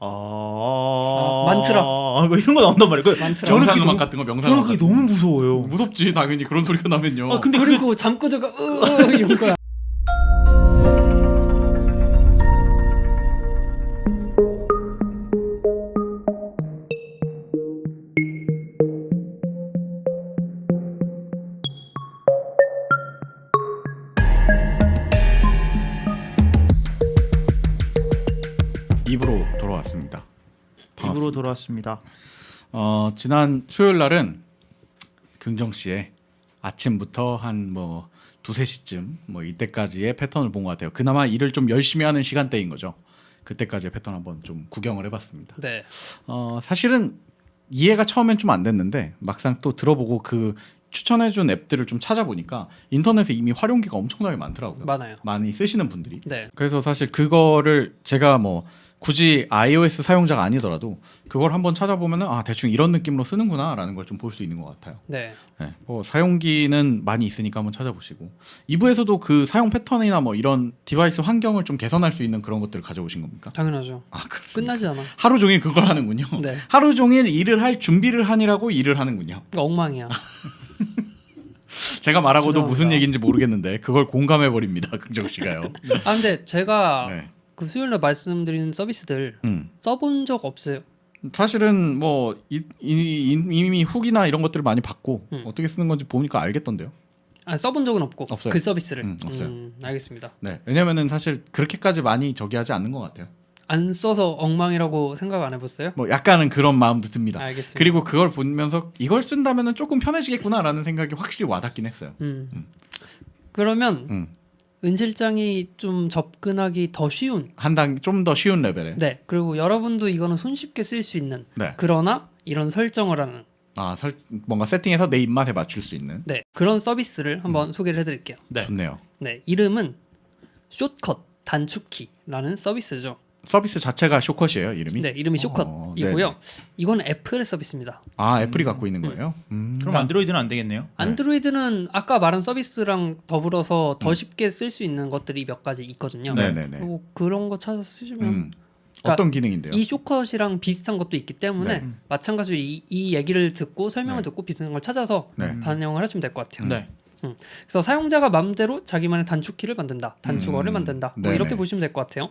만트라. 뭐 이런 거 나온단 말이에요. 만트라. 저는 명상 그게 음악 너무- 같은 거 명상 저는 음악 그게 같은 너무 거. 무서워요. 무섭지 당연히 그런 소리가 나면요. 근데 그게 그리고 잠꼬대가 이런 거야. 입으로 돌아왔습니다. 입으로 돌아왔습니다. 지난 수요일 날은 긍정 씨의 아침부터 한 뭐 2-3시쯤 뭐 이때까지의 패턴을 본 것 같아요. 그나마 일을 좀 열심히 하는 시간대인 거죠. 그때까지의 패턴 한번 좀 구경을 해봤습니다. 네. 사실은 이해가 처음엔 좀 안 됐는데 막상 또 들어보고 그 추천해준 앱들을 좀 찾아보니까 인터넷에 이미 활용기가 엄청나게 많더라고요. 많아요. 많이 쓰시는 분들이. 네. 그래서 사실 그거를 제가 뭐 굳이 iOS 사용자가 아니더라도 그걸 한번 찾아보면은 대충 이런 느낌으로 쓰는구나라는 걸 좀 볼 수 있는 것 같아요. 네. 네, 뭐 사용기는 많이 있으니까 한번 찾아보시고 2부에서도 그 사용 패턴이나 뭐 이런 디바이스 환경을 좀 개선할 수 있는 그런 것들을 가져오신 겁니까? 당연하죠. 그렇습니다. 끝나지 않아. 하루 종일 그걸 하는군요. 네. 하루 종일 일을 할 준비를 하느라고 일을 하는군요. 엉망이야. 제가 말하고도 죄송합니다. 무슨 얘기인지 모르겠는데 그걸 공감해 버립니다. 긍정 씨가요. 근데 제가 네. 그 수요일날 말씀드린 서비스들 써본 적 없어요. 사실은 뭐 이미 후기나 이런 것들을 많이 받고 어떻게 쓰는 건지 보니까 알겠던데요. 써본 적은 없고 없어요. 그 서비스를. 없어요. 알겠습니다. 네, 왜냐면은 사실 그렇게까지 많이 저기 하지 않는 것 같아요. 안 써서 엉망이라고 생각 안 해봤어요? 뭐 약간은 그런 마음도 듭니다. 알겠습니다. 그리고 그걸 보면서 이걸 쓴다면은 조금 편해지겠구나라는 생각이 확실히 와닿긴 했어요. 그러면 은 실장이 좀 접근하기 더 쉬운. 한 단 좀 더 쉬운 레벨에. 네. 그리고 여러분도 이거는 손쉽게 쓸 수 있는. 네. 그러나 이런 설정을 하는. 뭔가 세팅해서 내 입맛에 맞출 수 있는. 네. 그런 서비스를 한번 소개를 해드릴게요. 네. 좋네요. 네. 이름은 숏컷 단축키라는 서비스죠. 서비스 자체가 쇼컷이에요, 이름이? 네. 이름이 숏컷이고요. 이건 애플의 서비스입니다. 애플이 갖고 있는 거예요? 그럼 안드로이드는 안 되겠네요. 안드로이드는 아까 말한 서비스랑 더불어서 더 쉽게 쓸 수 있는 것들이 몇 가지 있거든요. 네네네. 그리고 그런 거 찾아서 쓰시면 어떤 기능인데요? 이 숏컷이랑 비슷한 것도 있기 때문에 네. 마찬가지로 이 얘기를 듣고 설명을 네. 듣고 비슷한 걸 찾아서 네. 반영을 하시면 될 것 같아요. 네. 그래서 사용자가 마음대로 자기만의 단축키를 만든다, 단축어를 만든다, 뭐 네네. 이렇게 보시면 될 것 같아요.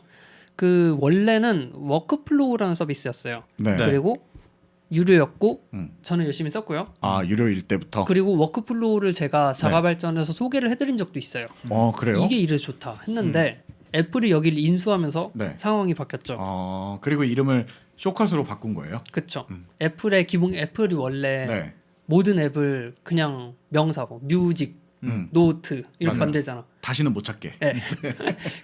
그 원래는 워크플로우라는 서비스였어요. 네. 그리고 유료였고 음. 저는 열심히 썼고요. 유료일 때부터. 그리고 워크플로우를 제가 자가 발전해서 소개를 해드린 적도 있어요. 그래요? 이게 이래 좋다 했는데 애플이 여기를 인수하면서 네. 상황이 바뀌었죠. 그리고 이름을 쇼컷으로 바꾼 거예요? 그렇죠. 애플의 기본 애플이 원래 네. 모든 앱을 그냥 명사고 뮤직, 노트 이렇게 맞아요. 만들잖아. 다시는 못 찾게. 네.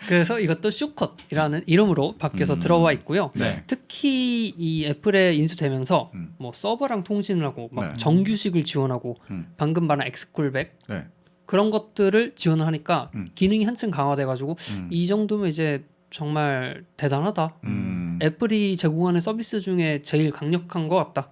그래서 이것도 숏컷이라는 이름으로 바뀌어서 들어와 있고요. 네. 특히 이 애플에 인수되면서 뭐 서버랑 통신을 하고 막 네. 정규식을 지원하고 방금 말한 엑스콜백 네. 그런 것들을 지원을 하니까 기능이 한층 강화돼가지고 이 정도면 이제 정말 대단하다. 애플이 제공하는 서비스 중에 제일 강력한 것 같다.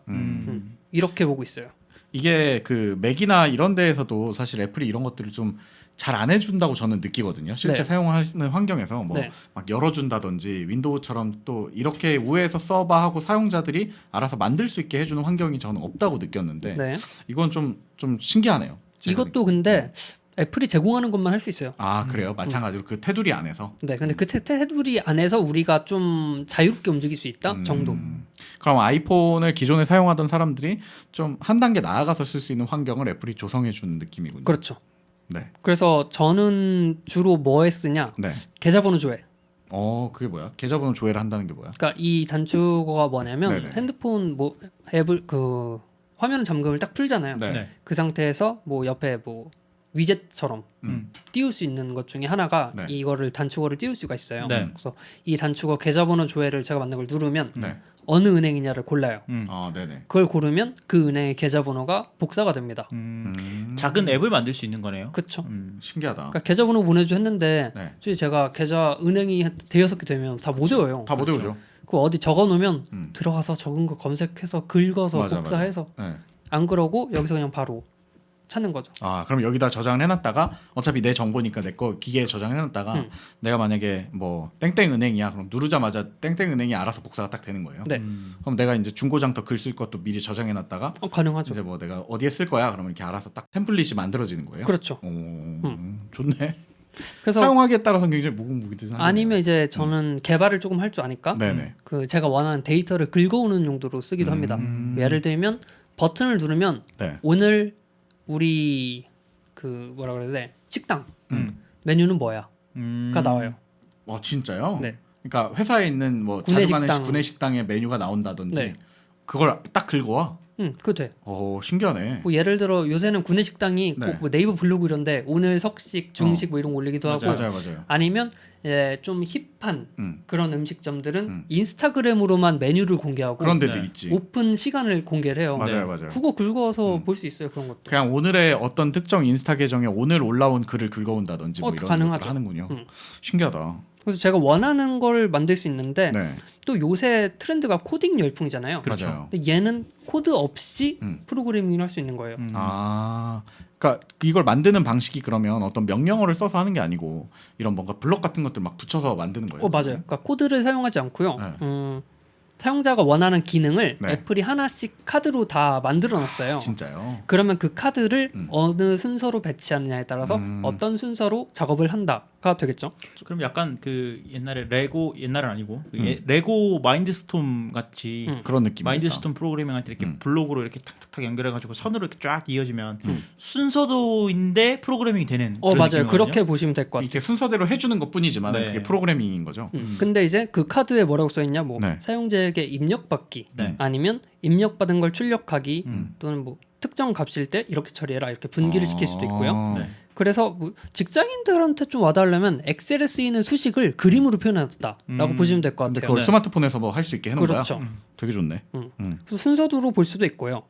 이렇게 보고 있어요. 이게 그 맥이나 이런 데에서도 사실 애플이 이런 것들을 좀 잘 안 해준다고 저는 느끼거든요. 실제 네. 사용하는 환경에서 뭐 네. 막 열어준다든지 윈도우처럼 또 이렇게 우회해서 서버하고 사용자들이 알아서 만들 수 있게 해주는 환경이 저는 없다고 느꼈는데 네. 이건 좀 신기하네요. 제가 이것도 근데 애플이 제공하는 것만 할 수 있어요. 그래요? 마찬가지로 그 테두리 안에서. 네, 근데 그 테두리 안에서 우리가 좀 자유롭게 움직일 수 있다 정도. 그럼 아이폰을 기존에 사용하던 사람들이 좀 한 단계 나아가서 쓸 수 있는 환경을 애플이 조성해 주는 느낌이군요. 그렇죠. 네. 그래서 저는 주로 뭐에 쓰냐? 네. 계좌번호 조회. 그게 뭐야? 계좌번호 조회를 한다는 게 뭐야? 그러니까 이 단축어가 뭐냐면 네네. 핸드폰 뭐 앱을 그 화면 잠금을 딱 풀잖아요. 네. 네. 그 상태에서 뭐 옆에 뭐 위젯처럼 띄울 수 있는 것 중에 하나가 네. 이거를 단축어를 띄울 수가 있어요. 네. 그래서 이 단축어 계좌번호 조회를 제가 만든 걸 누르면 네. 어느 은행이냐를 골라요. 네네. 그걸 고르면 그 은행의 계좌번호가 복사가 됩니다. 작은 앱을 만들 수 있는 거네요. 그렇죠. 신기하다. 그러니까 계좌번호 보내줘 했는데 네. 솔직히 제가 계좌 은행이 대여섯 개 되면 다 못 외워요. 다 못 외우죠. 그 어디 적어놓으면 들어가서 적은 거 검색해서 긁어서 맞아, 복사해서 네. 안 그러고 여기서 그냥 바로 찾는 거죠. 아 그럼 여기다 저장을 해놨다가 어차피 내 정보니까 내 거 기계에 저장을 해놨다가 내가 만약에 뭐 땡땡은행이야 그럼 누르자마자 땡땡은행이 알아서 복사가 딱 되는 거예요. 네. 그럼 내가 이제 중고장터 글 쓸 것도 미리 저장해놨다가 가능하죠. 이제 뭐 내가 어디에 쓸 거야 그러면 이렇게 알아서 딱 템플릿이 만들어지는 거예요. 그렇죠. 좋네. 그래서 사용하기에 따라서 굉장히 무궁무진하네요. 아니면 이제 저는 개발을 조금 할 줄 아니까 네네. 그 제가 원하는 데이터를 긁어오는 용도로 쓰기도 합니다. 예를 들면 버튼을 누르면 네. 오늘 우리 그 뭐라 그래야 돼 식당 메뉴는 뭐야가 나와요. 진짜요? 네. 그러니까 회사에 있는 뭐 구내 자주 가는 식당. 구내 식당의 메뉴가 나온다든지 네. 그걸 딱 긁어와. 그거 돼. 신기하네. 뭐 예를 들어 요새는 구내 식당이 네. 꼭 뭐 네이버 블로그 이런데 오늘 석식, 중식 뭐 이런 거 올리기도 하고 맞아요. 아니면 좀 힙한 음. 그런 음식점들은 인스타그램으로만 메뉴를 공개하고 그런 데도 네. 있지. 오픈 시간을 공개를 해요. 맞아요. 그거 긁어서 볼 수 있어요. 그런 것도. 그냥 오늘의 어떤 특정 인스타 계정에 오늘 올라온 글을 긁어온다든지 뭐 이런 가능하죠. 것들을 하는군요. 음. 신기하다. 그래서 제가 원하는 걸 만들 수 있는데 네, 또 요새 트렌드가 코딩 열풍이잖아요. 그렇죠. 맞아요. 근데 얘는 코드 없이 음. 프로그래밍을 할 수 있는 거예요. 그러니까 이걸 만드는 방식이 그러면 어떤 명령어를 써서 하는 게 아니고 이런 뭔가 블럭 같은 것들 막 붙여서 만드는 거예요. 맞아요. 그러니까 코드를 사용하지 않고요. 네. 사용자가 원하는 기능을 네. 애플이 하나씩 카드로 다 만들어 놨어요. 진짜요? 그러면 그 카드를 어느 순서로 배치하느냐에 따라서 어떤 순서로 작업을 한다가 되겠죠. 그럼 약간 그 옛날에 옛날은 아니고 레고 마인드스톰 같이 그런 느낌이 마인드스톰 프로그래밍 할 때 이렇게 블록으로 이렇게 탁탁탁 연결해가지고 선으로 이렇게 쫙 이어지면 순서도인데 프로그래밍이 되는 그런 맞아요. 느낌이거든요. 그렇게 보시면 될 것 같아요. 이렇게 순서대로 해주는 것뿐이지만 네. 그게 프로그래밍인 거죠. 근데 이제 그 카드에 뭐라고 써있냐, 뭐 네. 사용자에게 입력받기, 네. 아니면 입력받은 걸 출력하기, 또는 뭐 특정 값일 때 이렇게 처리해라 이렇게 분기를 시킬 수도 있고요. 네. 그래서 뭐 직장인들한테 좀 와닿으려면 엑셀에 쓰이는 수식을 그림으로 표현했다라고 보시면 될 것 근데 같아요. 그걸 스마트폰에서 뭐 할 수 있게 해놓은 그렇죠. 거야? 되게 좋네. 그래서 순서대로 볼 수도 있고요.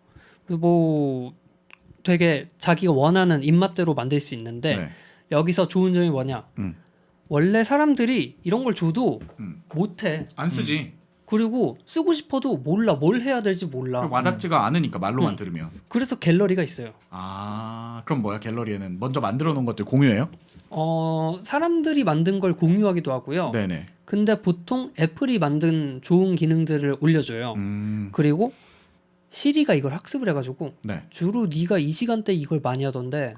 그래서 뭐 되게 자기가 원하는 입맛대로 만들 수 있는데 네. 여기서 좋은 점이 뭐냐? 음. 원래 사람들이 이런 걸 줘도 못해. 안 쓰지. 그리고 쓰고 싶어도 몰라. 뭘 해야 될지 몰라. 와닿지가 않으니까 말로만 들으면. 그래서 갤러리가 있어요. 그럼 뭐야 갤러리에는 먼저 만들어 놓은 것들 공유해요? 사람들이 만든 걸 공유하기도 하고요. 네네. 근데 보통 애플이 만든 좋은 기능들을 올려줘요. 그리고 시리가 이걸 학습을 해가지고 네. 주로 네가 이 시간대 이걸 많이 하던데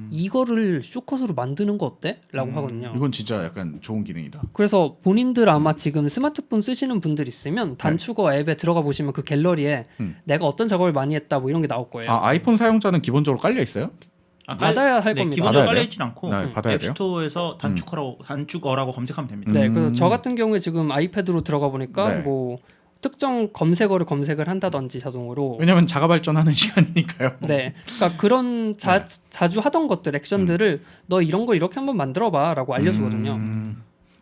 이거를 쇼컷으로 만드는 거 어때? 라고 하거든요. 이건 진짜 약간 좋은 기능이다. 그래서 본인들 아마 지금 스마트폰 쓰시는 분들 있으면 단축어 앱에 들어가 보시면 그 갤러리에 내가 어떤 작업을 많이 했다 뭐 이런 게 나올 거예요. 아이폰 사용자는 기본적으로 깔려 있어요? 받아야 할 네, 겁니다. 기본적으로 받아야 깔려 돼요? 있진 않고 네, 받아야 돼요? 앱스토어에서 단축어라고 검색하면 됩니다. 네, 그래서 저 같은 경우에 지금 아이패드로 들어가 보니까 네. 뭐 특정 검색어를 검색을 한다든지 자동으로. 왜냐면 자가 발전하는 시간이니까요. 네, 그러니까 그런 자주 하던 것들 액션들을 너 이런 거 이렇게 한번 만들어봐라고 알려주거든요.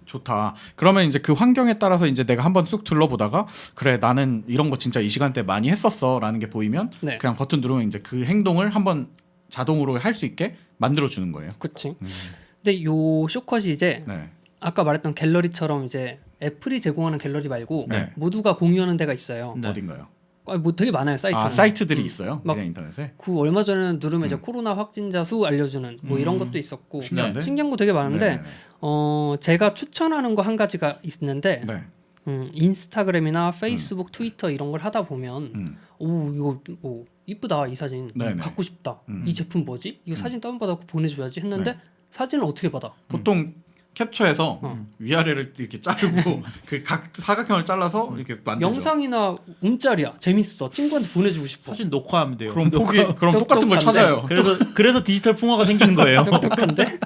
좋다. 그러면 이제 그 환경에 따라서 이제 내가 한번 쑥 둘러보다가 그래 나는 이런 거 진짜 이 시간대 많이 했었어라는 게 보이면 네. 그냥 버튼 누르면 이제 그 행동을 한번 자동으로 할 수 있게 만들어 주는 거예요. 그치. 근데 요 쇼컷이 이제 네. 아까 말했던 갤러리처럼 이제 애플이 제공하는 갤러리 말고 네. 모두가 공유하는 데가 있어요. 네. 어딘가요? 뭐 되게 많아요 사이트는. 사이트들이 있어요. 막 그냥 인터넷에. 그 얼마 전에는 누르면 이제 코로나 확진자 수 알려주는 뭐 이런 것도 있었고 신기한데? 신기한 거 되게 많은데 네. 제가 추천하는 거 한 가지가 있는데 네. 인스타그램이나 페이스북, 트위터 이런 걸 하다 보면 오 이거 뭐 이쁘다 이 사진 네네. 갖고 싶다 이 제품 뭐지 이거 사진 다운받아서 보내줘야지 했는데 사진을 어떻게 받아? 보통 캡처해서 위아래를 이렇게 자르고 그 각 사각형을 잘라서 이렇게 만들죠. 영상이나 움짤이야 재밌어 친구한테 보내주고 싶어. 사진 녹화하면 돼요. 그럼 그럼 똑같은 걸 찾아요. 그래서 디지털 풍화가 생기는 거예요. 똑똑한데?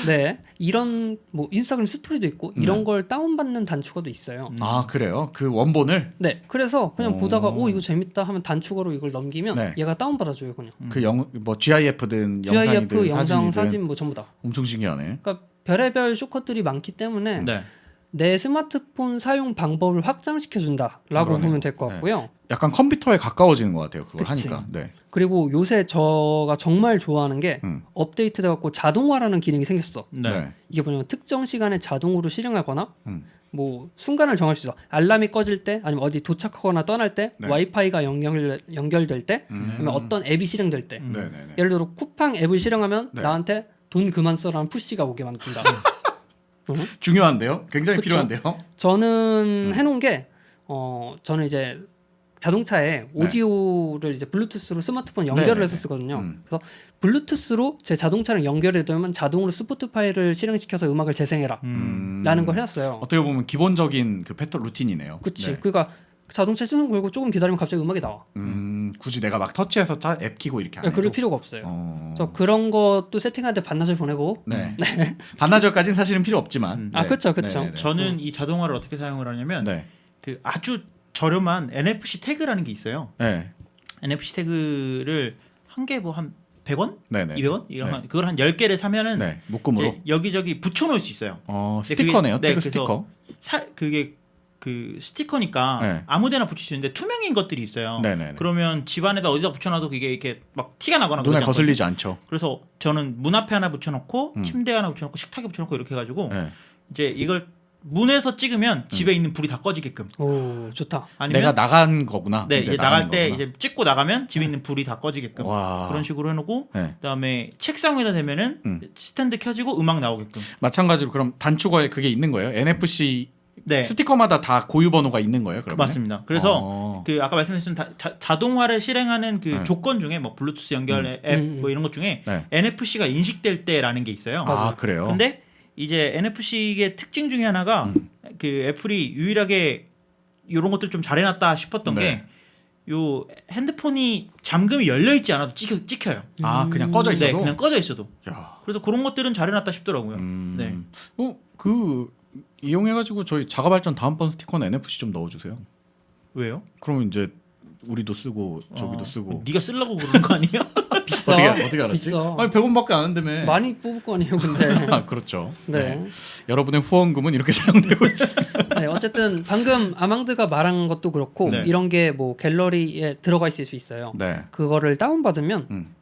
네 이런 뭐 인스타그램 스토리도 있고 이런 걸 다운받는 단축어도 있어요. 그래요? 그 원본을 네 그래서 그냥 보다가 이거 재밌다 하면 단축어로 이걸 넘기면 네. 얘가 다운받아줘요 그냥. 그 뭐 GIF든 GIF 영상이든 영상 사진이든 사진 뭐 전부 다. 엄청 신기하네. 그러니까 별의별 쇼컷들이 많기 때문에 네. 내 스마트폰 사용 방법을 확장시켜 준다라고 그러네요. 보면 될 것 같고요. 약간 컴퓨터에 가까워지는 것 같아요. 그걸 그치. 하니까. 네. 그리고 요새 저가 정말 좋아하는 게 업데이트 돼갖고 자동화라는 기능이 생겼어. 네. 네. 이게 뭐냐면 특정 시간에 자동으로 실행하거나 뭐 순간을 정할 수 있어. 알람이 꺼질 때, 아니면 어디 도착하거나 떠날 때, 네. 와이파이가 연결될 때, 아니면 어떤 앱이 실행될 때. 네네네. 예를 들어 쿠팡 앱을 실행하면 네. 나한테 돈 그만 써라는 푸시가 오게 만든다. 중요한데요. 굉장히 그쵸? 필요한데요. 저는 해놓은 게 저는 이제 자동차에 네. 오디오를 이제 블루투스로 스마트폰 연결을 네네네. 해서 쓰거든요. 그래서 블루투스로 제 자동차랑 연결이 되면 자동으로 스포티파이를 실행시켜서 음악을 재생해라 라는 걸 해놨어요. 어떻게 보면 기본적인 그 패턴 루틴이네요. 그치. 네. 그러니까 자동차 시동 걸고 조금 기다리면 갑자기 음악이 나와. 굳이 내가 막 터치해서 앱 키고 이렇게 안 해도. 그럴 필요가 없어요. 어... 그래서 그런 것도 세팅할 때 반나절 보내고. 네. 반나절까지는 사실은 필요 없지만. 아, 그쵸, 그쵸. 네네네. 저는 이 자동화를 어떻게 사용을 하냐면 네. 그 아주 저렴한 NFC 태그라는 게 있어요. 네. NFC 태그를 한 개 뭐 한 100원? 네네. 200원? 이런 그걸 한 10개를 사면은 네. 묶음으로. 이제 여기저기 붙여 놓을 수 있어요. 스티커네요. 그게- 네, 태그 그래서 스티커. 그게 그 스티커니까 네. 아무데나 붙일 수 있는데 투명인 것들이 있어요. 네네. 그러면 집안에다 어디다 붙여놔도 그게 이렇게 막 티가 나거나 눈에 그러지 않거든요. 거슬리지 않죠. 그래서 저는 문 앞에 하나 붙여놓고 침대 하나 붙여놓고 식탁에 붙여놓고 이렇게 해가지고 네. 이제 이걸 문에서 찍으면 집에 있는 불이 다 꺼지게끔. 오, 좋다. 아니면 내가 나간 거구나. 네 이제 나갈 때 거구나. 이제 찍고 나가면 집에 있는 불이 다 꺼지게끔 와. 그런 식으로 해놓고 네. 그다음에 책상 위에다 대면은 스탠드 켜지고 음악 나오게끔. 마찬가지로 그럼 단축어에 그게 있는 거예요. NFC 네 스티커마다 다 고유 번호가 있는 거예요. 그러면 맞습니다. 그래서 그 아까 말씀하신 자동화를 실행하는 그 네. 조건 중에 뭐 블루투스 연결 앱 뭐 이런 것 중에 네. NFC가 인식될 때라는 게 있어요. 아 그래요. 근데 이제 NFC의 특징 중에 하나가 그 애플이 유일하게 이런 것들 좀 잘해놨다 싶었던 네. 게 요 핸드폰이 잠금이 열려 있지 않아도 찍혀요. 그냥 꺼져 있어도. 네, 그냥 꺼져 있어도. 야. 그래서 그런 것들은 잘해놨다 싶더라고요. 네. 그 이용해가지고 저희 자가발전 다음번 스티커는 NFC 좀 넣어주세요. 왜요? 그러면 이제 우리도 쓰고 저기도 쓰고. 네가 쓰려고 그러는 거 아니에요? 비싸. 어떻게 알았지? 비싸. 아니 100원밖에 안 한다며. 많이 뽑을 거 아니에요, 근데. 아 그렇죠. 네. 여러분의 후원금은 이렇게 사용되고 있습니다. 네, 어쨌든 방금 아망드가 말한 것도 그렇고 네. 이런 게 뭐 갤러리에 들어가 있을 수 있어요. 네. 그거를 다운받으면 음.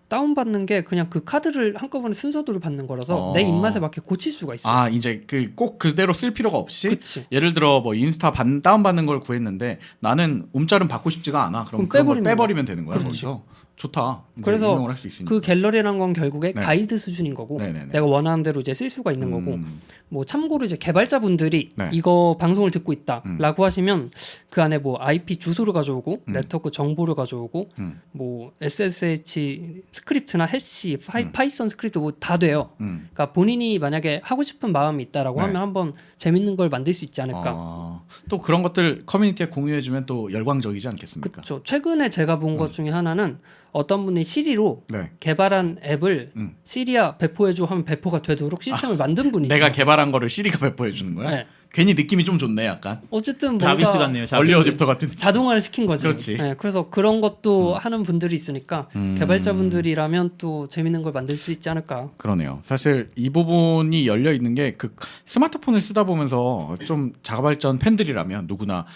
다운받는 게 그냥 그 카드를 한꺼번에 순서대로 받는 거라서 내 입맛에 맞게 고칠 수가 있어요. 아 이제 그 꼭 그대로 쓸 필요가 없이. 그치. 예를 들어 뭐 인스타 다운받는 걸 구했는데 나는 움짤은 받고 싶지가 않아. 그럼 그럼 그런 걸 빼버리는 빼버리면 되는 거야. 그렇지. 거기서. 좋다. 이제 그래서 이용을 할 수 있으니까. 그 갤러리라는 건 결국에 네. 가이드 수준인 거고 네네네. 내가 원하는 대로 이제 쓸 수가 있는 거고 뭐 참고로 이제 개발자분들이 네. 이거 방송을 듣고 있다라고 하시면 그 안에 뭐 IP 주소를 가져오고 네트워크 정보를 가져오고 뭐 SSH 스크립트나 해시 파이썬 스크립트 뭐 다 돼요. 그러니까 본인이 만약에 하고 싶은 마음이 있다라고 네. 하면 한번 재밌는 걸 만들 수 있지 않을까. 또 그런 것들 커뮤니티에 공유해주면 또 열광적이지 않겠습니까? 그렇죠. 최근에 제가 본 것 중에 하나는 어떤 분이 시리로 네. 개발한 앱을 시리야 배포해줘 하면 배포가 되도록 시스템을 만든 분이 내가 있어요. 개발한 거를 시리가 배포해 주는 거야? 네. 괜히 느낌이 좀 좋네 약간. 어쨌든 자비스 뭔가 같네요. 얼리 자비스. 어댑터 같은. 자동화를 시킨 거지. 그렇지. 네, 그래서 그런 것도 하는 분들이 있으니까 개발자분들이라면 또 재밌는 걸 만들 수 있지 않을까. 그러네요. 사실 이 부분이 열려 있는 게 그 스마트폰을 쓰다 보면서 좀 자가발전 팬들이라면 누구나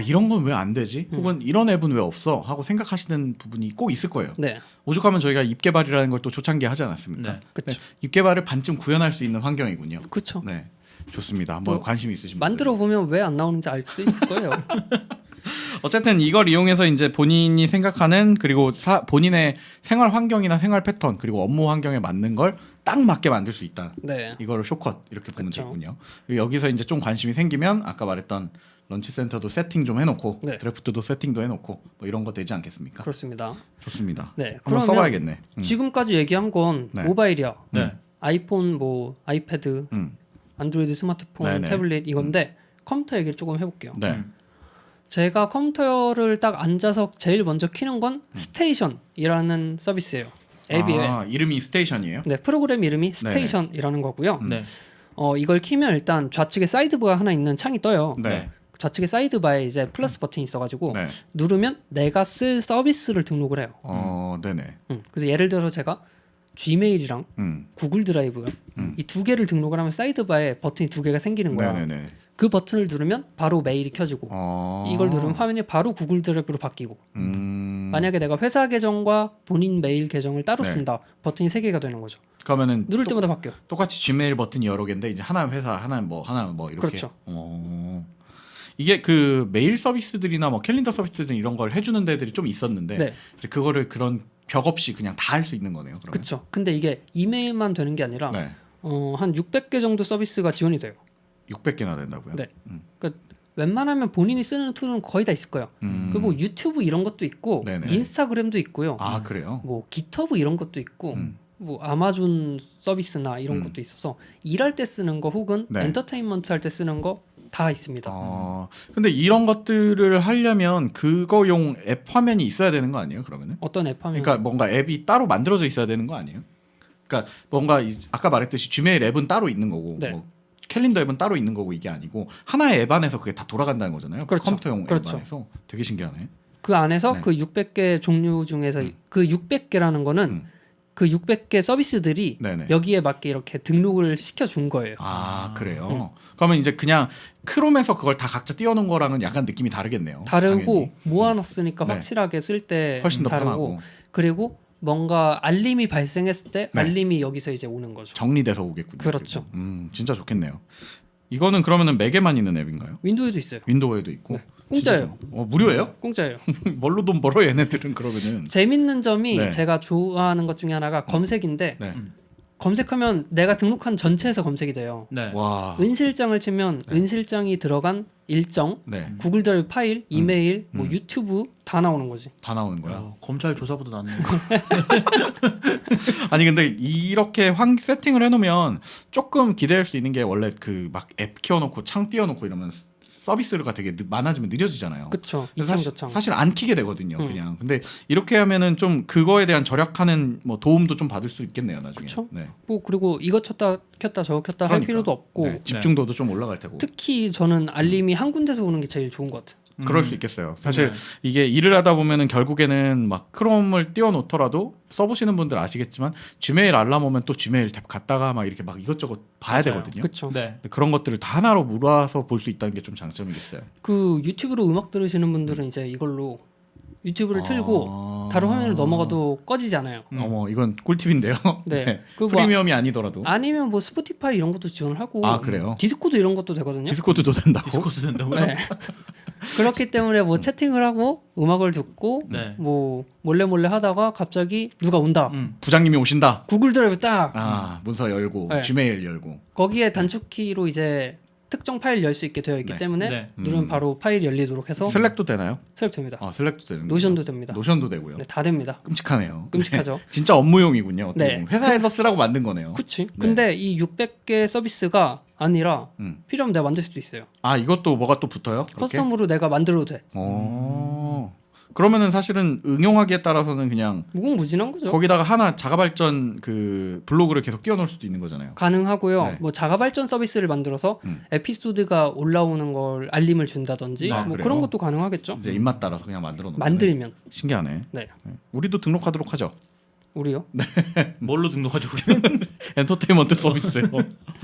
이런 건 왜 안 되지? 혹은 이런 앱은 왜 없어? 하고 생각하시는 부분이 꼭 있을 거예요. 네, 오죽하면 저희가 입 개발이라는 걸 또 초창기에 하지 않았습니까? 네. 그렇죠. 입 개발을 반쯤 구현할 수 있는 환경이군요. 그렇죠. 네, 좋습니다. 한번 뭐 관심 있으신 분들. 만들어 보면 왜 안 나오는지 알 수 있을 거예요. 어쨌든 이걸 이용해서 이제 본인이 생각하는 그리고 본인의 생활 환경이나 생활 패턴 그리고 업무 환경에 맞는 걸 딱 맞게 만들 수 있다. 네, 이거를 쇼컷 이렇게 보면 그쵸. 되군요. 여기서 이제 좀 관심이 생기면 아까 말했던 런치 센터도 세팅 좀 해놓고 네. 드래프트도 세팅도 해놓고 뭐 이런 거 되지 않겠습니까? 그렇습니다. 좋습니다. 네, 한번 그러면 써봐야겠네. 지금까지 얘기한 건 네. 모바일이야. 네. 아이폰, 뭐 아이패드, 안드로이드 스마트폰, 네네. 태블릿 이건데 컴퓨터 얘기를 조금 해볼게요. 네. 제가 컴퓨터를 딱 앉아서 제일 먼저 키는 건 스테이션이라는 서비스예요. 앱이에요. 이름이 스테이션이에요? 네, 프로그램 이름이 스테이션이라는 거고요. 네. 이걸 키면 일단 좌측에 사이드바가 하나 있는 창이 떠요. 네. 좌측에 사이드바에 이제 플러스 버튼이 있어가지고 네. 누르면 내가 쓸 서비스를 등록을 해요. 네네. 그래서 예를 들어서 제가 Gmail이랑 구글 드라이브 이 두 개를 등록을 하면 사이드바에 버튼이 두 개가 생기는 거야. 네네네. 그 버튼을 누르면 바로 메일이 켜지고 이걸 누르면 화면이 바로 구글 드라이브로 바뀌고 만약에 내가 회사 계정과 본인 메일 계정을 따로 네. 쓴다 버튼이 세 개가 되는 거죠. 그러면은 누를 때마다 바뀌어. 똑같이 Gmail 버튼이 여러 개인데 이제 하나는 회사, 하나는 뭐 이렇게. 그렇죠. 이게 그 메일 서비스들이나 뭐 캘린더 서비스들 이런 걸 해주는 데들이 좀 있었는데 네. 이제 그거를 그런 벽 없이 그냥 다 할 수 있는 거네요. 그러면. 그렇죠. 근데 이게 이메일만 되는 게 아니라 네. 한 600개 정도 서비스가 지원이 돼요. 600개나 된다고요? 네. 그러니까 웬만하면 본인이 쓰는 툴은 거의 다 있을 거예요. 그리고 뭐 유튜브 이런 것도 있고 네네. 인스타그램도 있고요. 아 그래요? 뭐 깃허브 이런 것도 있고 음. 뭐 아마존 서비스나 이런 것도 있어서 일할 때 쓰는 거 혹은 네. 엔터테인먼트 할 때 쓰는 거 다 있습니다. 근데 이런 것들을 하려면 그거용 앱 화면이 있어야 되는 거 아니에요? 그러면은? 어떤 앱 하면 그러니까 뭔가 앱이 따로 만들어져 있어야 되는 거 아니에요? 그러니까 뭔가 아까 말했듯이 Gmail 앱은 따로 있는 거고 네. 뭐 캘린더 앱은 따로 있는 거고 이게 아니고 하나의 앱 안에서 그게 다 돌아간다는 거잖아요. 그렇죠. 컴퓨터용 그렇죠. 앱 안에서 되게 신기하네. 그 안에서 네. 그 600개 종류 중에서 그 600개라는 거는 그 600개 서비스들이 네네. 여기에 맞게 이렇게 등록을 시켜준 거예요. 아 그래요. 그러면 이제 그냥 크롬에서 그걸 다 각자 띄워놓은 거랑은 약간 느낌이 다르겠네요. 다르고 당연히. 모아놨으니까 네. 확실하게 쓸 때 훨씬 더 다르고 편하고 그리고 뭔가 알림이 발생했을 때 네. 알림이 여기서 이제 오는 거죠. 정리돼서 오겠군요. 그렇죠. 진짜 좋겠네요. 이거는 그러면은 맥에만 있는 앱인가요? 윈도우에도 있어요. 윈도우에도 있고. 네. 공짜예요. 진짜 무료예요? 공짜예요. 뭘로 돈 벌어 얘네들은 그러면은. 재밌는 점이 네. 제가 좋아하는 것 중에 하나가 검색인데 네. 검색하면 내가 등록한 전체에서 검색이 돼요. 네. 와. 은실장을 치면 은실장이 들어간 일정, 네. 구글 드라이브 파일, 이메일, 뭐 유튜브 다 나오는 거지. 다 나오는 거야. 야, 검찰 조사보다 낫네. 아니 근데 이렇게 세팅을 해놓으면 조금 기대할 수 있는 게 원래 그 막 앱 키워놓고 창 띄워놓고 이러면 서비스가 되게 많아지면 느려지잖아요. 그쵸. 그래서 이창저창. 사실 안 키게 되거든요. 그냥. 근데 이렇게 하면은 좀 그거에 대한 절약하는 뭐 도움도 좀 받을 수 있겠네요. 나중에. 그쵸. 네. 뭐 그리고 이거 켰다 저거 켰다 할 그러니까. 필요도 없고 네, 집중도도 좀 올라갈 테고. 특히 저는 알림이 한 군데서 오는 게 제일 좋은 것 같아요. 그럴 수 있겠어요. 사실 네. 이게 일을 하다 보면은 결국에는 막 크롬을 띄워놓더라도 써보시는 분들 아시겠지만 지메일 알람 오면 또 지메일 탭 갔다가 막 이렇게 막 이것저것 봐야 맞아요. 되거든요. 그렇죠. 네. 근데 그런 것들을 다 하나로 몰아서 볼 수 있다는 게 좀 장점이겠어요. 그 유튜브로 음악 들으시는 분들은 이제 이걸로 유튜브를 틀고 다른 화면을 넘어가도 꺼지지 않아요. 어머 이건 꿀팁인데요. 네. 그 뭐 프리미엄이 아니더라도. 아니면 뭐 스포티파이 이런 것도 지원을 하고 아, 그래요? 디스코드 이런 것도 되거든요. 디스코드도 된다고? 디스코스 된다고요? 네. 그렇기 때문에 뭐 채팅을 하고 음악을 듣고 네. 뭐 몰래 하다가 갑자기 누가 온다. 부장님이 오신다. 구글 드라이브 딱 문서 열고 네. 지메일 열고. 거기에 단축키로 이제 특정 파일 열 수 있게 되어 있기 네. 때문에 네. 누르면 바로 파일이 열리도록 해서 슬랙도 되나요? 슬랙 됩니다. 아 슬랙도 되는 노션도 됩니다. 노션도 되고요. 네, 다 됩니다. 끔찍하네요. 끔찍하죠. 네. 진짜 업무용이군요. 어떻게 네. 보면. 회사에서 쓰라고 만든 거네요. 그치? 네. 근데 이 600개 서비스가 아니라 필요하면 내가 만들 수도 있어요. 아 이것도 뭐가 또 붙어요? 그렇게? 커스텀으로 내가 만들어도 돼. 그러면은 사실은 응용하기에 따라서는 그냥 무궁무진한 거죠. 거기다가 하나 자가발전 그 블로그를 계속 띄워놓을 수도 있는 거잖아요. 가능하고요. 네. 뭐 자가발전 서비스를 만들어서 에피소드가 올라오는 걸 알림을 준다든지 아, 뭐 그래요? 그런 것도 가능하겠죠. 이제 입맛 따라서 그냥 만들어 놓는 만들면. 신기하네. 네. 우리도 등록하도록 하죠. 우리요. 뭘로 등록하죠? 우리는? 엔터테인먼트 서비스요.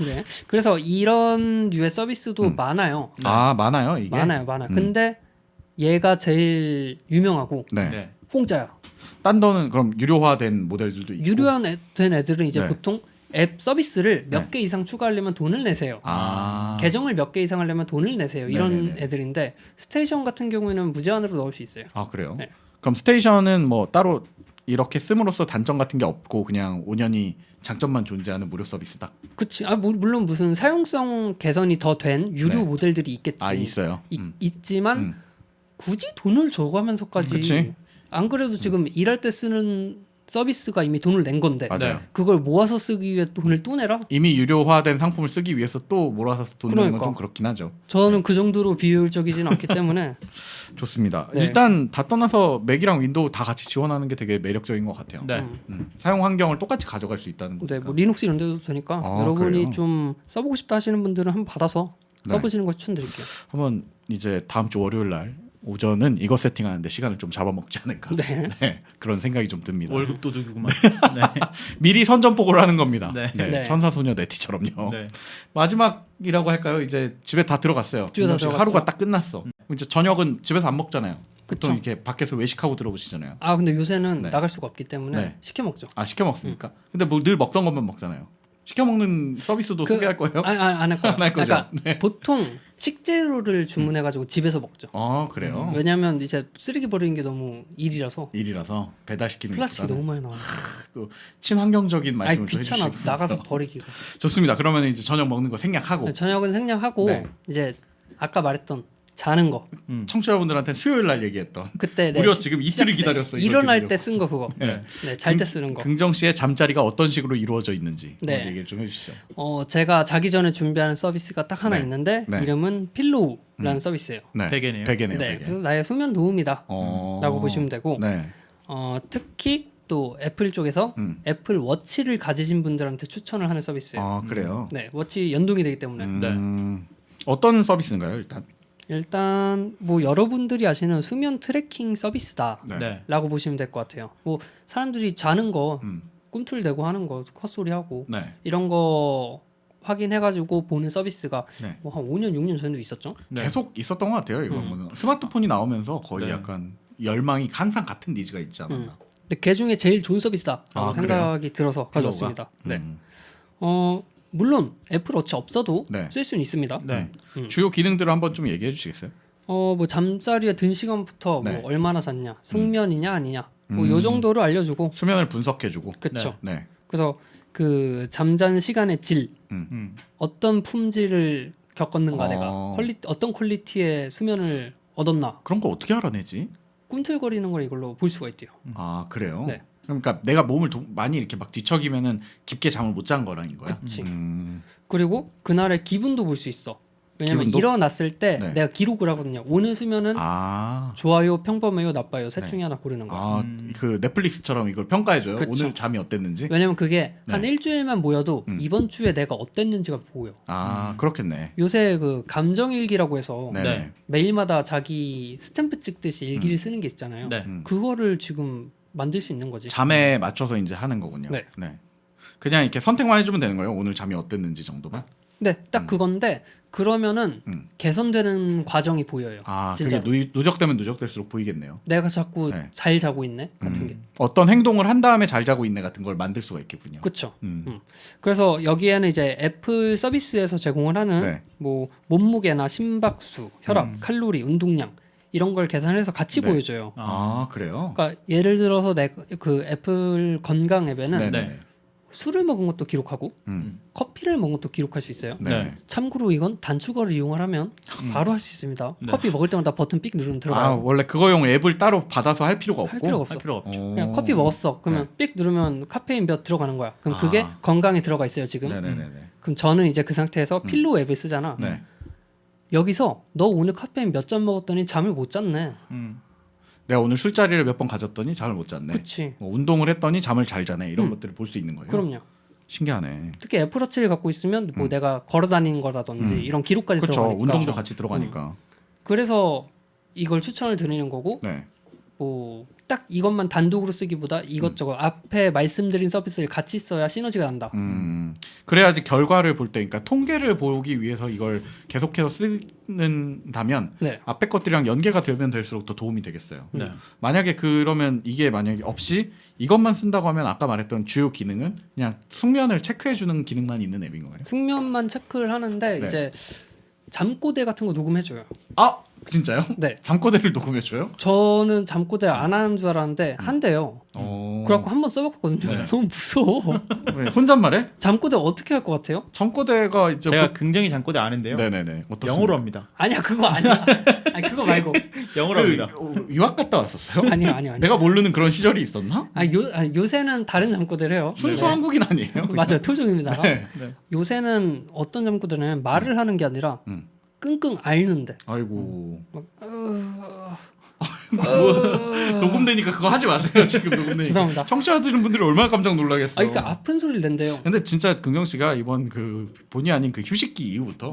네. 그래서 이런 류의 서비스도 많아요. 아 많아요 이게. 많아요. 근데 얘가 제일 유명하고 네. 네. 공짜야. 딴 데는 그럼 유료화된 모델들도 있고. 유료화된 애들은 이제 네. 보통 앱 서비스를 몇 네. 개 이상 추가하려면 돈을 내세요. 아. 계정을 몇 개 이상 하려면 돈을 내세요. 이런 네네네. 애들인데 스테이션 같은 경우에는 무제한으로 넣을 수 있어요. 아 그래요? 네. 그럼 스테이션은 뭐 따로 이렇게 씀으로써 단점 같은 게 없고 그냥 온전히 장점만 존재하는 무료 서비스다. 그치. 물론 무슨 사용성 개선이 더 된 유료 네. 모델들이 있겠지. 아 있어요. 있지만 굳이 돈을 줘고 하면서까지 그치. 안 그래도 지금 일할 때 쓰는 서비스가 이미 돈을 낸 건데 맞아요. 네. 그걸 모아서 쓰기 위해 돈을 또 내라? 이미 유료화된 상품을 쓰기 위해서 또 몰아서 돈 내는 건 그러니까. 좀 그렇긴 하죠. 저는 그 정도로 비효율적이지는 않기 때문에 좋습니다. 네. 일단 다 떠나서 맥이랑 윈도우 다 같이 지원하는 게 되게 매력적인 것 같아요. 네. 사용 환경을 똑같이 가져갈 수 있다는 네, 거니까. 뭐 리눅스 이런 데도 되니까 아, 여러분이 그래요? 좀 써보고 싶다 하시는 분들은 한번 받아서 네. 써보시는 걸 추천드릴게요. 한번 이제 다음 주 월요일 날 오전은 이거 세팅하는데 시간을 좀 잡아먹지 않을까. 네. 네, 그런 생각이 좀 듭니다. 월급 도둑이구만. 네. 미리 선전포고를 하는 겁니다. 네. 네. 천사소녀 네티처럼요. 네. 마지막이라고 할까요? 이제 집에 다 들어갔어요. 집에 다 김정 씨 들어갔죠. 하루가 딱 끝났어. 이제 저녁은 집에서 안 먹잖아요. 보통 그쵸. 이렇게 밖에서 외식하고 들어오시잖아요. 아 근데 요새는 네. 나갈 수가 없기 때문에 네. 시켜 먹죠. 아 시켜 먹습니까? 근데 뭐 늘 먹던 것만 먹잖아요. 시켜 먹는 서비스도 소개할 거예요? 안 할 거예요. 안 할 거죠? 그러니까 네. 보통 식재료를 주문해가지고 집에서 먹죠. 그래요. 왜냐하면 이제 쓰레기 버리는 게 너무 일이라서 일이라서 배달시키는 플라스틱이 것보다는 너무 많이 나와요. 또 친환경적인 아니 말씀을 또 귀찮아 해주시고 나가서 버리기가. 좋습니다. 그러면 이제 저녁 먹는 거 생략하고 저녁은 생략하고 네. 이제 아까 말했던 자는 거 청취자분들한테 수요일 날 얘기했던 그때 무려 지금 이틀을 기다렸어요. 이거 일어날 들으려고. 때 쓴 거 그거. 네. 네, 잘 때 쓰는 거. 긍정 씨의 잠자리가 어떤 식으로 이루어져 있는지 네. 얘기를 좀 해주시죠. 제가 자기 전에 준비하는 서비스가 딱 하나 네. 있는데 네. 이름은 필로우라는 서비스예요. 네. 베개네요. 베개네요. 네, 베개. 그래서 나의 수면 도움이다. 라고 보시면 되고 네. 특히 또 애플 쪽에서 음. 애플 워치를 가지신 분들한테 추천을 하는 서비스예요. 아 그래요. 네, 워치 연동이 되기 때문에 어떤 서비스인가요, 일단? 일단 뭐 여러분들이 아시는 수면 트래킹 서비스다라고 네. 네. 보시면 될 것 같아요. 뭐 사람들이 자는 거 음. 꿈틀대고 하는 거 헛소리 하고 네. 이런 거 확인해가지고 보는 서비스가 네. 뭐 한 5년 6년 전에도 있었죠. 네. 계속 있었던 것 같아요. 이거 스마트폰이 나오면서 거의 네. 약간 열망이 항상 같은 니즈가 있지 않았나. 근데 그 중에 제일 좋은 서비스다라고 아, 생각이 들어서 필로우가? 가져왔습니다. 네. 음. 물론 애플 워치 없어도 네. 쓸 수는 있습니다. 네. 주요 기능들을 한번 좀 얘기해 주시겠어요? 뭐 잠자리에 든 시간부터 네. 뭐 얼마나 잤냐, 숙면이냐 아니냐, 뭐 요 정도를 알려주고, 수면을 분석해주고. 그렇죠. 네. 그래서 그 잠자는 시간의 질, 음. 어떤 품질을 겪었는가 내가 어떤 퀄리티의 수면을 얻었나, 그런 거 어떻게 알아내지? 꿈틀거리는 걸 이걸로 볼 수가 있대요. 아 그래요? 네. 그러니까 내가 몸을 많이 이렇게 막 뒤척이면은 깊게 잠을 못 잔 거라는 거야. 그치. 음. 그리고 그날의 기분도 볼 수 있어. 왜냐면 기분도? 일어났을 때 네. 내가 기록을 하거든요. 오늘 수면은 아. 좋아요, 평범해요, 나빠요. 셋 네. 중에 하나 고르는 거야. 아, 그 넷플릭스처럼 이걸 평가해줘요. 그쵸. 오늘 잠이 어땠는지. 왜냐면 그게 네. 한 일주일만 모여도 이번 주에 내가 어땠는지가 보여. 아, 그렇겠네. 요새 그 감정일기라고 해서 네. 네. 매일마다 자기 스탬프 찍듯이 일기를 쓰는 게 있잖아요. 네. 그거를 지금 만들 수 있는 거지. 잠에 맞춰서 이제 하는 거군요. 네. 그냥 이렇게 선택만 해주면 되는 거예요. 오늘 잠이 어땠는지 정도만. 네, 딱 그건데 그러면은 개선되는 과정이 보여요. 아, 진짜로. 그게 누적되면 누적될수록 보이겠네요. 내가 자꾸 네. 잘 자고 있네 같은 게. 어떤 행동을 한 다음에 잘 자고 있네 같은 걸 만들 수가 있겠군요. 그렇죠. 음. 그래서 여기에는 이제 애플 서비스에서 제공을 하는 네. 뭐 몸무게나 심박수, 혈압, 칼로리, 운동량 이런 걸 계산해서 같이 네. 보여줘요. 아, 그래요? 그러니까 예를 들어서 그 애플 건강 앱에는 네. 네. 술을 먹은 것도 기록하고 음. 커피를 먹은 것도 기록할 수 있어요. 네. 네. 참고로 이건 단축어를 이용을 하면 바로 할 수 있습니다. 네. 커피 먹을 때마다 버튼 삑 누르면 아, 들어가요. 원래 그거용 앱을 따로 받아서 할 필요가 없고. 할 필요가 없어. 할 필요 없죠. 그냥 커피 먹었어. 그러면 삑 누르면 카페인 몇 들어가는 거야. 그럼 그게 아. 건강에 들어가 있어요 지금. 네네네. 그럼 저는 이제 그 상태에서 필로우 앱을 쓰잖아. 네. 여기서 너 오늘 카페인 몇 잔 먹었더니 잠을 못 잤네. 내가 오늘 술자리를 몇 번 가졌더니 잠을 못 잤네. 그치. 뭐 운동을 했더니 잠을 잘 자네. 이런 것들을 볼 수 있는 거예요. 그럼요. 신기하네. 특히 애플워치를 갖고 있으면 뭐 내가 걸어 다니는 거라든지 이런 기록까지 그렇죠. 들어가니까. 운동도 같이 들어가니까. 그래서 이걸 추천을 드리는 거고 네. 뭐 딱 이것만 단독으로 쓰기보다 이것저것 앞에 말씀드린 서비스를 같이 써야 시너지가 난다. 그래야지 결과를 볼 때, 그러니까 통계를 보기 위해서 이걸 계속해서 쓰는다면 네. 앞에 것들이랑 연계가 되면 될수록 더 도움이 되겠어요. 네. 만약에 그러면 이게 만약에 없이 이것만 쓴다고 하면 아까 말했던 주요 기능은 그냥 숙면을 체크해주는 기능만 있는 앱인 거예요. 숙면만 체크를 하는데 네. 이제 잠꼬대 같은 거 녹음해줘요. 아 진짜요? 네. 잠꼬대를 녹음해줘요? 저는 잠꼬대 안 하는 줄 알았는데 한대요. 그래갖고 한번 써봤거든요. 네. 너무 무서워. 왜, 혼잣말해? 잠꼬대 어떻게 할 것 같아요? 잠꼬대가 이제 제가 굉장히 잠꼬대 아는데요. 네네네. 어떻습니까? 영어로 합니다. 아니야 그거 아니야. 아니 그거 말고. 영어로 합니다. 유학 갔다 왔었어요? 아니요. 내가 모르는 그런 시절이 있었나? 요새는 다른 잠꼬대를 해요. 순수 네. 한국인 아니에요? 맞아요. 토종입니다. 네. 요새는 어떤 잠꼬대는 말을 하는 게 아니라 끙끙 앓는데. 아이고. 막, 녹음되니까 그거 하지 마세요. 지금 녹음되니까. 죄송합니다. 청취하시는 분들이 얼마나 깜짝 놀라겠어. 그러니까 아픈 소리를 낸대요. 근데 진짜 긍정 씨가 이번 그 본의 아닌 그 휴식기 이후부터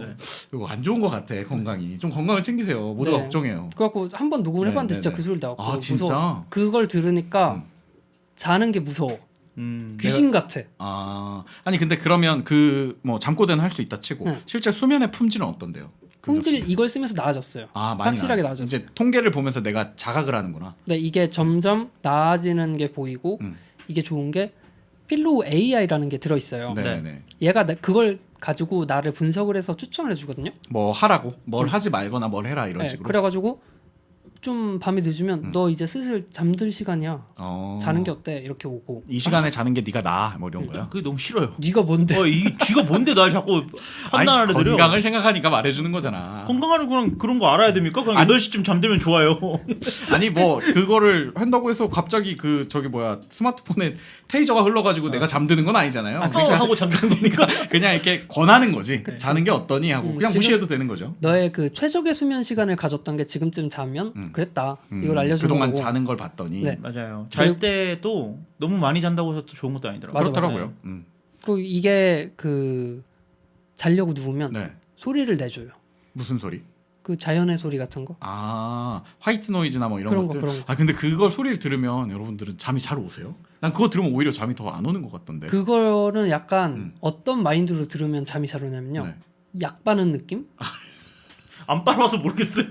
이거 안 좋은 것 같아 건강이. 좀 건강을 챙기세요. 모두가 네. 걱정해요. 그래갖고 한번 녹음을 네, 해봤는데 네, 진짜 네. 그 소리 나고 아, 무서워. 진짜? 그걸 들으니까 자는 게 무서워. 귀신 같아. 아니 근데 그러면 그 뭐 잠꼬대는 할 수 있다 치고 네. 실제 수면의 품질은 어떤데요? 품질 이걸 쓰면서 나아졌어요. 아, 많이 확실하게 나아. 나아졌어요. 이제 통계를 보면서 내가 자각을 하는구나. 네, 이게 점점 나아지는 게 보이고 이게 좋은 게 필로우 AI라는 게 들어 있어요. 네네. 얘가 그걸 가지고 나를 분석을 해서 추천을 해주거든요. 뭐 하라고, 뭘 하지 말거나 뭘 해라 이런 네, 식으로. 그래가지고 좀 밤이 늦으면 너 이제 슬슬 잠들 시간이야. 자는 게 어때? 이렇게 오고. 이 시간에 자는 게 네가 나아, 뭐 이런 거야. 그게 너무 싫어요. 네가 뭔데? 이 쥐가 뭔데 날 자꾸 판단을 해드려. 건강을 생각하니까 말해주는 거잖아. 건강하는 그런 거 알아야 됩니까? 그냥 8시쯤 잠들면 좋아요. 아니 뭐 그거를 한다고 해서 갑자기 그 저기 뭐야 스마트폰에 테이저가 흘러가지고 내가 잠드는 건 아니잖아요. 하고 잠드는 거니까. 그냥 이렇게 권하는 거지. 자는 게 어떠니 하고 그냥 지금 무시해도 되는 거죠. 너의 그 최적의 수면 시간을 가졌던 게 지금쯤 자면 그랬다. 이걸 알려주는 그동안 거고. 자는 걸 봤더니 네. 맞아요. 잘 때도 너무 많이 잔다고 해서 또 좋은 것도 아니더라고요. 맞아, 그렇더라고요. 그 이게 그 자려고 누우면 네. 소리를 내줘요. 무슨 소리? 그 자연의 소리 같은 거. 아 화이트 노이즈나 뭐 이런 그런 것들. 그런 거. 아 근데 그걸 소리를 들으면 여러분들은 잠이 잘 오세요? 난 그거 들으면 오히려 잠이 더 안 오는 것 같던데. 그거는 약간 어떤 마인드로 들으면 잠이 잘 오냐면요. 네. 약 바는 느낌? 안 빨아서 모르겠어요.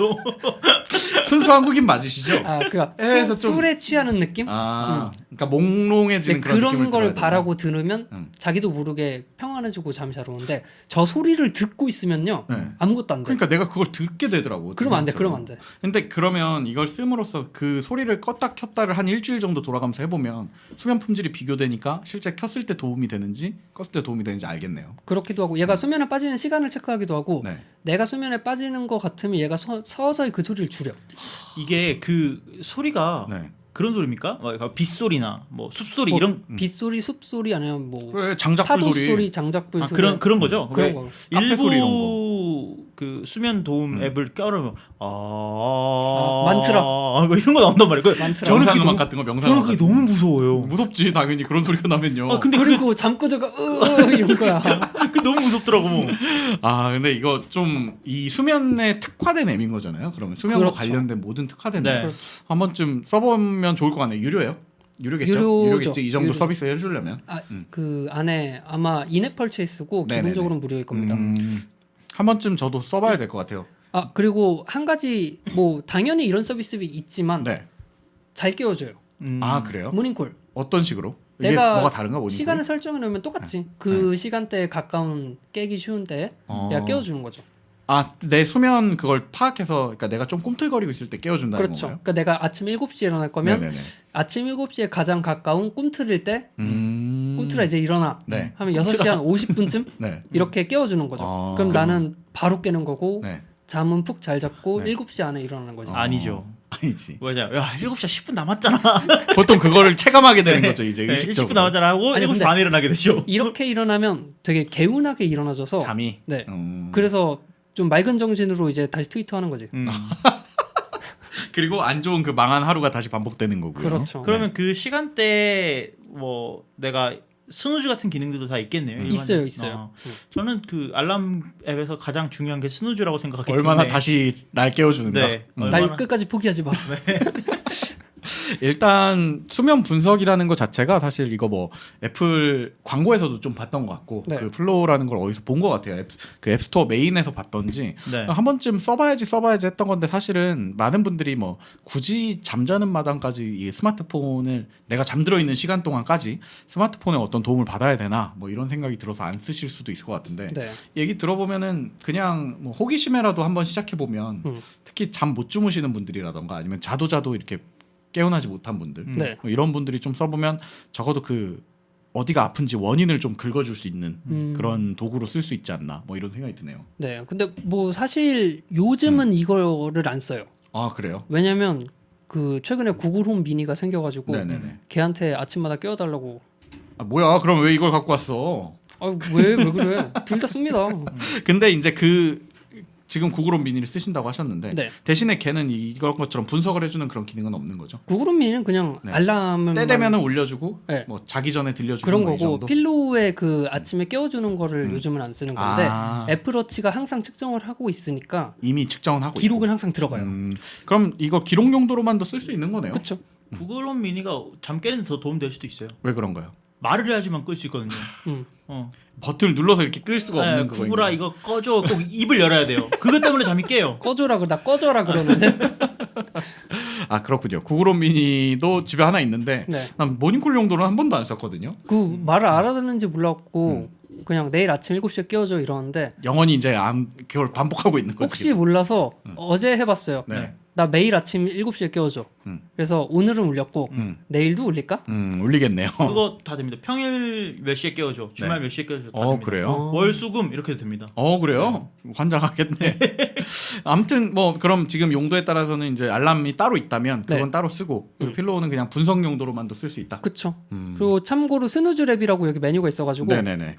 순수 한국인 맞으시죠? 아, 그니까 에서 좀- 술에 취하는 느낌? 아 그러니까 몽롱해지는 네, 그런 그런 느낌을 걸 들어야 된다. 바라고 들으면 음. 자기도 모르게 평안해지고 잠이 잘 오는데 저 소리를 듣고 있으면요 네. 아무것도 안 돼. 그러니까 내가 그걸 듣게 되더라고. 그러면 안 돼. 들으면서. 그러면 안 돼. 근데 그러면 이걸 씀으로써 그 소리를 껐다 켰다를 한 일주일 정도 돌아가면서 해보면 수면 품질이 비교되니까 실제 켰을 때 도움이 되는지 껐을 때 도움이 되는지 알겠네요. 그렇기도 하고 얘가 수면에 빠지는 시간을 체크하기도 하고 네. 내가 수면에 빠지는 것 같으면 얘가 서서히 그 소리를 줄여. 이게 그 소리가 네. 그런 소리입니까? 빗소리나 뭐 숲소리 뭐 이런 빗소리, 숲소리 아니면 뭐 그래, 장작불 파도 소리. 소리, 장작불 소리 그런 거죠. 그런 거. 카페 소리 이런 일부 그 수면 도움 앱을 껴놓으면 만트라. 뭐 이런 거 나온단 말이에요. 만트라. 저는 명상 그게 음악 너무- 같은 거 명상 저는 음악 그게 같은 너무 거. 무서워요. 무섭지 당연히 그런 소리가 나면요. 근데 그리고 잠 끄다가 이런 거야. 그게 너무 무섭더라고. 아 근데 이거 좀 이 수면에 특화된 앱인 거잖아요. 그러면 수면과 그렇죠. 관련된 모든 특화된 네. 앱 한 번쯤 써보면 좋을 것 같네요. 유료예요? 유료겠죠? 유료죠. 유료겠지. 이 정도 유료. 서비스 해주려면. 그 안에 아마 인앱 펄체이스고 네네네. 기본적으로는 무료일 겁니다. 한 번쯤 저도 써봐야 될 것 같아요. 아 그리고 한 가지 뭐 당연히 이런 서비스 있지만 네. 잘 깨워줘요. 아 그래요? 모닝콜. 어떤 식으로? 이게 내가 뭐가 다른가 모니터? 시간을 설정해 놓으면 똑같지. 그 시간대에 가까운 깨기 쉬운데 내가 깨워주는 거죠. 아내 수면 그걸 파악해서 그러니까 내가 좀 꿈틀거리고 있을 때 깨워준다는 그렇죠. 건가요? 그러니까 내가 아침 7시에 일어날 거면 네네네. 아침 7시에 가장 가까운 꿈틀일 때 꿈틀아 이제 일어나 네. 하면 6시 한 50분쯤 네. 이렇게 깨워주는 거죠. 아, 그럼 나는 바로 깨는 거고 네. 잠은 푹 잘 잤고 네. 7시 안에 일어나는 거죠. 아니죠. 아니지. 뭐냐? 야 7시 10분 남았잖아. 보통 그거를 체감하게 되는 거죠 이제 네, 의식적으로. 10분 남았잖아 하고 아니, 7시 근데- 반에 일어나게 되죠. 이렇게 일어나면 되게 개운하게 일어나져서 잠이. 네. 음. 그래서 좀 맑은 정신으로 이제 다시 트위터하는 거지. 그리고 안 좋은 그 망한 하루가 다시 반복되는 거고요. 그렇죠. 그러면 그 시간대에 뭐 내가 스누즈 같은 기능들도 다 있겠네요. 있어요, 있어요. 저는 그 알람 앱에서 가장 중요한 게 스누즈라고 생각하기 때문에 얼마나 다시 날 깨워주는가. 네. 날 얼마나 끝까지 포기하지 마. 일단 수면 분석이라는 것 자체가 사실 이거 뭐 애플 광고에서도 좀 봤던 것 같고 네. 그 플로우라는 걸 어디서 본 것 같아요. 그 앱스토어 메인에서 봤던지 네. 한 번쯤 써봐야지 했던 건데 사실은 많은 분들이 뭐 굳이 잠자는 마당까지 이 스마트폰을 내가 잠들어 있는 시간 동안까지 스마트폰에 어떤 도움을 받아야 되나 뭐 이런 생각이 들어서 안 쓰실 수도 있을 것 같은데 네. 얘기 들어보면은 그냥 뭐 호기심에라도 한번 시작해 보면 특히 잠 못 주무시는 분들이라던가 아니면 자도 이렇게 깨어나지 못한 분들 네. 뭐 이런 분들이 좀 써보면 적어도 그 어디가 아픈지 원인을 좀 긁어줄 수 있는 그런 도구로 쓸 수 있지 않나 뭐 이런 생각이 드네요. 네. 근데 뭐 사실 요즘은 이거를 안 써요. 아 그래요? 왜냐면 그 최근에 구글 홈 미니가 생겨가지고 네네네. 걔한테 아침마다 깨워달라고. 아 뭐야? 그럼 왜 이걸 갖고 왔어? 왜 그래? 둘 다 씁니다. 근데 이제 그 지금 구글 홈 미니를 쓰신다고 하셨는데 네. 대신에 걔는 이걸 것처럼 분석을 해주는 그런 기능은 없는 거죠. 구글 홈 미니는 그냥 네. 알람을 때 되면은 울려주고 네. 뭐 자기 전에 들려주고 그런 뭐이 거고 정도? 필로우에 그 아침에 깨워주는 거를 요즘은 안 쓰는 건데 아. 애플워치가 항상 측정을 하고 있으니까 이미 측정은 하고 기록은 있고. 항상 들어가요. 그럼 이거 기록 용도로만도 쓸 수 있는 거네요. 그렇죠. 구글 홈 미니가 잠 깨는 데 더 도움 될 수도 있어요. 왜 그런가요? 말을 해야지만 끌 수 있거든요. 버튼을 눌러서 이렇게 끌 수가 없는 그거. 구구라 이거 꺼줘. 꼭 입을 열어야 돼요. 그것 때문에 잠이 깨요. 나 꺼져라 그러는데. 아 그렇군요. 구글홈 미니도 집에 하나 있는데 네. 난 모닝콜 용도로는 한 번도 안 썼거든요. 그 말을 알아듣는지 몰랐고 그냥 내일 아침 7시에 깨워줘 이러는데 영원히 이제 그걸 반복하고 있는 거지. 혹시 몰라서 어제 해봤어요. 네. 나 매일 아침 7시에 깨워줘. 그래서 오늘은 울렸고 내일도 울릴까? 울리겠네요. 그거 다 됩니다. 평일 몇 시에 깨워줘. 주말 몇 시에 깨워줘. 다 됩니다. 그래요? 월, 수, 금 이렇게 해도 됩니다. 그래요? 환장하겠네. 아무튼 뭐 그럼 지금 용도에 따라서는 이제 알람이 따로 있다면 그건 네. 따로 쓰고 그리고 필로우는 그냥 분석 용도로만도 쓸 수 있다. 그쵸. 그리고 참고로 스누즈 랩이라고 여기 메뉴가 있어가지고 네네네.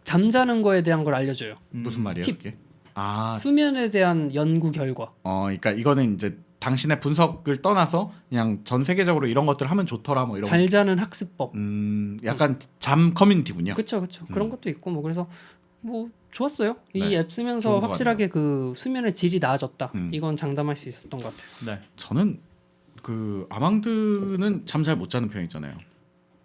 잠자는 거에 대한 걸 알려줘요. 무슨 말이에요? 팁. 그게? 아, 수면에 대한 연구 결과. 그러니까 이거는 이제 당신의 분석을 떠나서 그냥 전 세계적으로 이런 것들 하면 좋더라 뭐 이런. 잘 자는 학습법. 약간 잠 커뮤니티군요. 그쵸. 그런 것도 있고 뭐 그래서 뭐 좋았어요. 이 네. 앱 쓰면서 좋은 것 확실하게 그 수면의 질이 나아졌다. 음. 이건 장담할 수 있었던 것 같아요. 네. 저는 그 아망드는 잠 잘 못 자는 편이잖아요.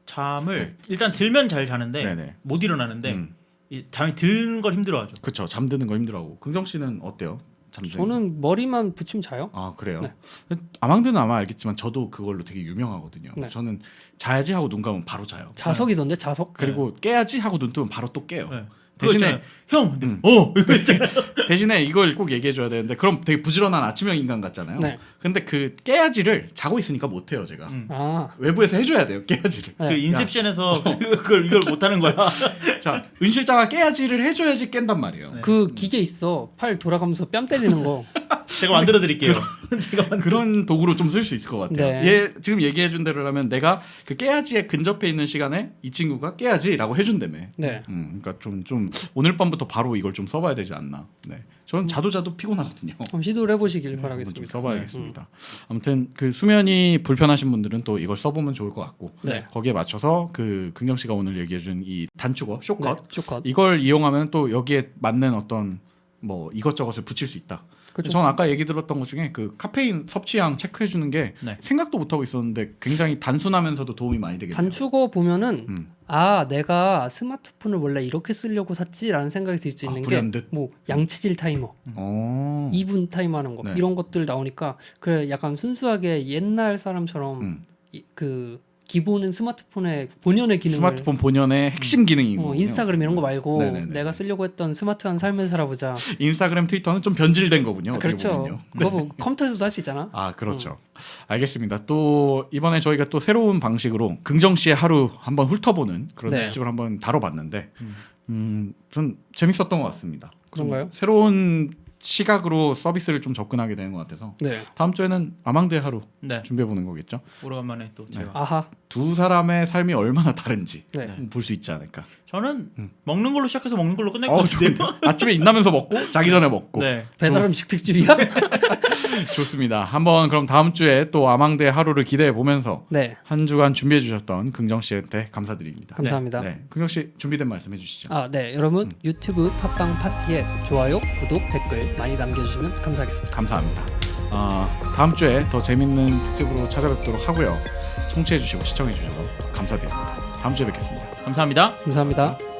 잠을 일단 들면 잘 자는데 네네. 못 일어나는데 음. 이 잠이 드는 걸 힘들어하죠. 그렇죠. 잠드는 거 힘들어하고. 긍정 씨는 어때요? 잠드는 거? 저는 머리만 붙이면 자요. 아 그래요? 네. 아망드는 아마 알겠지만 저도 그걸로 되게 유명하거든요. 네. 저는 자야지 하고 눈 감으면 바로 자요. 자석이던데 자석. 그리고 깨야지 하고 눈 뜨면 바로 또 깨요. 네. 대신에 형, 이거 있잖아요. 대신에 이걸 꼭 얘기해 줘야 되는데 그럼 되게 부지런한 아침형 인간 같잖아요. 네. 근데 그 깨야지를 자고 있으니까 못 해요, 제가. 아 외부에서 해줘야 돼요, 깨야지를. 네. 그 인셉션에서 이걸 못 하는 거야. 자, 은 실장아 깨야지를 해줘야지 깬단 말이에요. 네. 그 기계 있어. 팔 돌아가면서 뺨 때리는 거. 제가 만들어 드릴게요. 그런 도구로 좀 쓸 수 있을 것 같아요. 네. 얘 지금 얘기해 준 대로라면 내가 그 깨야지에 근접해 있는 시간에 이 친구가 깨야지라고 해준다며. 네. 그러니까 좀 오늘 밤부터 바로 이걸 좀 써봐야 되지 않나. 네, 저는 자도 피곤하거든요. 한번 시도를 해보시길 좀 바라겠습니다. 써봐야겠습니다. 아무튼 그 수면이 불편하신 분들은 또 이걸 써보면 좋을 것 같고 네. 거기에 맞춰서 그 긍정 씨가 오늘 얘기해준 이 단축어 쇼컷 네, 쇼컷. 이걸 이용하면 또 여기에 맞는 어떤 뭐 이것저것을 붙일 수 있다. 그쵸. 전 아까 얘기 들었던 것 중에 그 카페인 섭취량 체크해 주는 게 네. 생각도 못 하고 있었는데 굉장히 단순하면서도 도움이 많이 되겠네요. 단축어 보면은 음. 아 내가 스마트폰을 원래 이렇게 쓰려고 샀지라는 생각이 들 수 있는 게 불현듯. 뭐 양치질 타이머, 2분 타임하는 거 네. 이런 것들 나오니까 그래 약간 순수하게 옛날 사람처럼 음. 그 기본은 스마트폰의 본연의 기능을 스마트폰 본연의 핵심 기능이고 인스타그램 이런 거 말고 네네네. 내가 쓰려고 했던 스마트한 삶을 살아보자. 인스타그램 트위터는 좀 변질된 거군요. 어떻게 그렇죠. 보면요. 그거 뭐 컴퓨터에서도 할 수 있잖아. 아 그렇죠. 알겠습니다. 또 이번에 저희가 또 새로운 방식으로 긍정 씨의 하루 한번 훑어보는 그런 네. 특집을 한번 다뤄봤는데, 좀 재밌었던 것 같습니다. 좀 그런가요? 새로운 시각으로 서비스를 좀 접근하게 되는 것 같아서 네. 다음 주에는 아망드의 하루 네. 준비해 보는 거겠죠. 오래간만에 또 제가 아하. 두 사람의 삶이 얼마나 다른지 네. 볼 수 있지 않을까. 저는 먹는 걸로 시작해서 먹는 걸로 끝낼 것 어, 같은데요. 좋은데? 아침에 인나면서 먹고 자기 전에 먹고 네. 배달 음식 특집이야? 좋습니다. 한번 그럼 다음 주에 또 아망드의 하루를 기대해 보면서 네. 한 주간 준비해 주셨던 긍정 씨한테 감사드립니다. 감사합니다. 네, 긍정 씨 준비된 말씀 해주시죠. 아, 네. 여러분 유튜브 팟빵 파티에 좋아요, 구독, 댓글 많이 남겨주시면 감사하겠습니다. 감사합니다. 다음 주에 더 재밌는 특집으로 찾아뵙도록 하고요. 청취해 주시고 시청해 주셔서 감사드립니다. 다음 주에 뵙겠습니다. 감사합니다. 감사합니다.